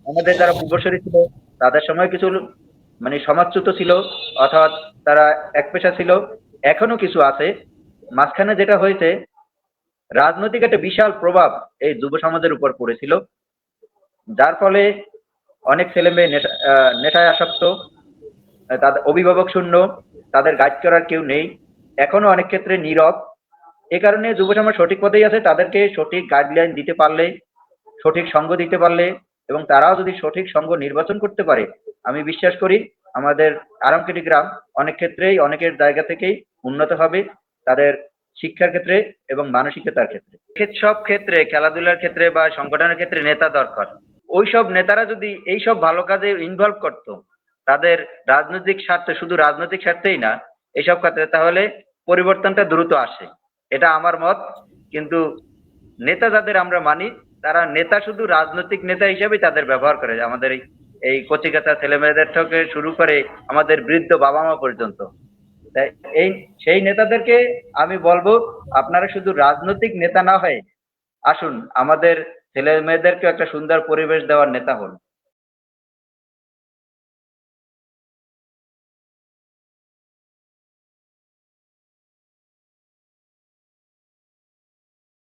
আমাদের যারা পূর্বসূরি ছিল তাদের সময় কিছু মানে সমাজচ্যুত ছিল, অর্থাৎ তারা একপেশা ছিল, এখনো কিছু আছে। মাঝখানে যেটা হয়েছে, রাজনৈতিক একটা বিশাল প্রভাব এই যুব সমাজের উপর পড়েছিল, যার ফলে অনেক ছেলে মেয়ে নেশায় আসক্ত, তাদের অভিভাবক শূন্য, তাদের গাইড করার কেউ নেই, এখনো অনেক ক্ষেত্রে নীরব। এ কারণে যুব সমাজ সঠিক পথেই আছে, তাদেরকে সঠিক গাইডলাইন দিতে পারলে, সঠিক সঙ্গ দিতে পারলে, এবং তারাও যদি সঠিক সঙ্গ নির্বাচন করতে পারে, আমি বিশ্বাস করি আমাদের আরামকেটি গ্রাম অনেক ক্ষেত্রেই অনেকের জায়গা থেকেই উন্নত হবে, তাদের শিক্ষার ক্ষেত্রে এবং মানসিকতার ক্ষেত্রে। সব ক্ষেত্রে, খেলাধুলার ক্ষেত্রে বা সংগঠনের ক্ষেত্রে নেতা দরকার। ওইসব নেতারা যদি এইসব ভালো কাজে ইনভলভ করতো, তাদের রাজনৈতিক স্বার্থে, শুধু রাজনৈতিক স্বার্থেই না, এইসব ক্ষেত্রে, তাহলে পরিবর্তনটা দ্রুত আসে। এটা আমার মত। কিন্তু নেতা যাদের আমরা মানি, তারা নেতা শুধু রাজনৈতিক নেতা হিসেবেই তাদের ব্যবহার করে, আমাদের এই এই কচিকাঁচা ছেলে মেয়েদের থেকে শুরু করে আমাদের বৃদ্ধ বাবা মা পর্যন্ত। তাই এই সেই নেতাদেরকে আমি বলবো, আপনারা শুধু রাজনৈতিক নেতা না হয়ে আসুন আমাদের ছেলে মেয়েদেরকে একটা সুন্দর পরিবেশ দেওয়ার নেতা হন।